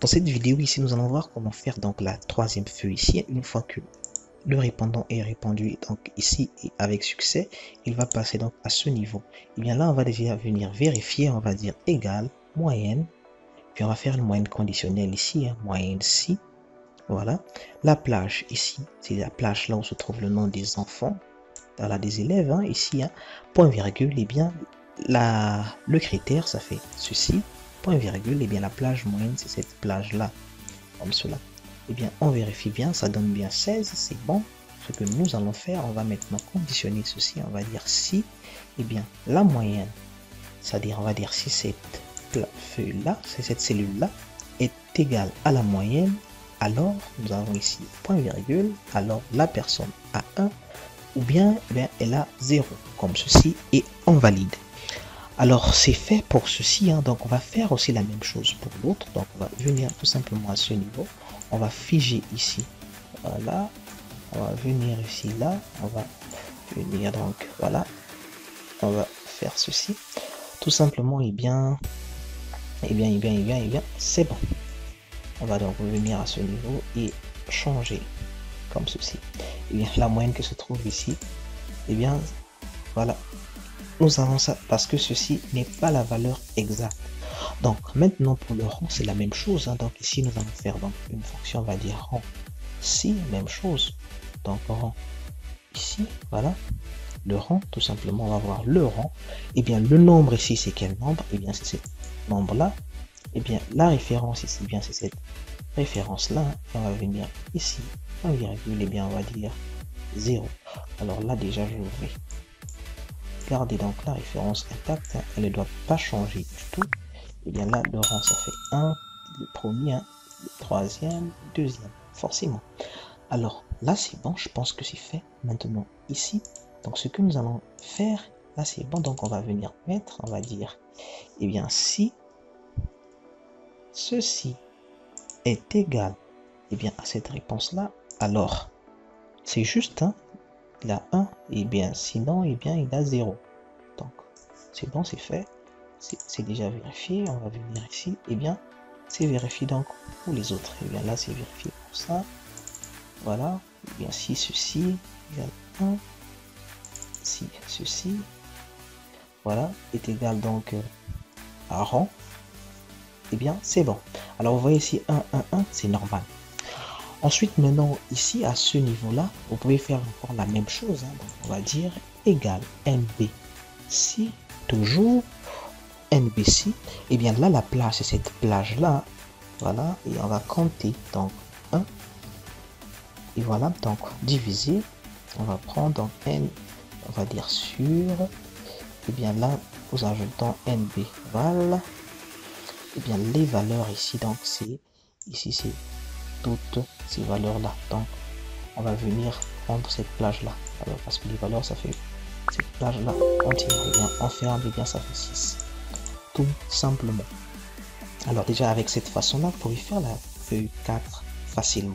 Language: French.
Dans cette vidéo ici, nous allons voir comment faire donc la troisième feuille ici. Une fois que le répondant est répondu donc ici et avec succès, il va passer donc à ce niveau. Et bien là, on va déjà venir vérifier, on va dire égal, moyenne, puis on va faire une moyenne conditionnelle ici, hein, moyenne si. Voilà. La plage ici, c'est la plage là où se trouve le nom des enfants, voilà, des élèves, hein, ici, hein, point virgule, et bien le critère, ça fait ceci, point virgule, et bien la plage moyenne, c'est cette plage là, comme cela. Et bien on vérifie bien, ça donne bien 16, c'est bon. Ce que nous allons faire, on va maintenant conditionner ceci, on va dire si, et bien la moyenne, c'est-à-dire on va dire si cette feuille là, c'est cette cellule là, est égale à la moyenne, alors nous avons ici point virgule, alors la personne a 1, ou bien, elle a 0, comme ceci, et on valide. Alors c'est fait pour ceci, hein, donc on va faire aussi la même chose pour l'autre. Donc on va venir tout simplement à ce niveau, on va figer ici, voilà, on va venir ici là, on va venir donc voilà, on va faire ceci, tout simplement, et bien, c'est bon. On va donc revenir à ce niveau et changer comme ceci. Et bien la moyenne que se trouve ici, et bien voilà, nous avons ça parce que ceci n'est pas la valeur exacte. Donc maintenant pour le rang c'est la même chose, hein. Donc ici nous allons faire donc une fonction, on va dire rang si, même chose, donc rang ici, voilà, le rang, tout simplement on va voir le rang, et bien le nombre ici c'est quel nombre, et bien c'est ce nombre là, et bien la référence ici, bien c'est cette référence là, on va venir ici, un virgule, et bien on va dire 0. Alors là déjà je vais garder donc la référence intacte, hein, elle ne doit pas changer du tout. Et bien là le rang ça fait 1, le premier, hein, le troisième, le deuxième, forcément. Alors là c'est bon, je pense que c'est fait. Maintenant ici, donc ce que nous allons faire là c'est bon, donc on va venir mettre, on va dire, et bien si ceci est égal, et bien à cette réponse là, alors c'est juste, hein, il a 1, et bien sinon, et bien il a 0. Donc c'est bon, c'est fait, c'est déjà vérifié. On va venir ici, et bien c'est vérifié donc pour les autres, et bien là c'est vérifié pour ça, voilà. Et bien si ceci égale 1, si ceci, voilà, est égal donc à rang, et bien c'est bon. Alors vous voyez ici 1, 1, 1, c'est normal. Ensuite, maintenant, ici, à ce niveau-là, vous pouvez faire encore la même chose, hein. Donc, on va dire égal NB si, toujours NB si. Et bien là, la plage, c'est cette plage-là. Voilà, et on va compter. Donc, 1. Et voilà, donc, diviser. On va prendre donc N, on va dire sur. Et bien là, nous ajoutons NB. Voilà. Et bien, les valeurs ici, donc, c'est, ici, c'est toutes ces valeurs là, donc on va venir prendre cette plage là, alors parce que les valeurs ça fait cette plage là entière, et bien on ferme, et bien ça fait 6 tout simplement. Alors déjà avec cette façon là vous pouvez faire la feuille 4 facilement.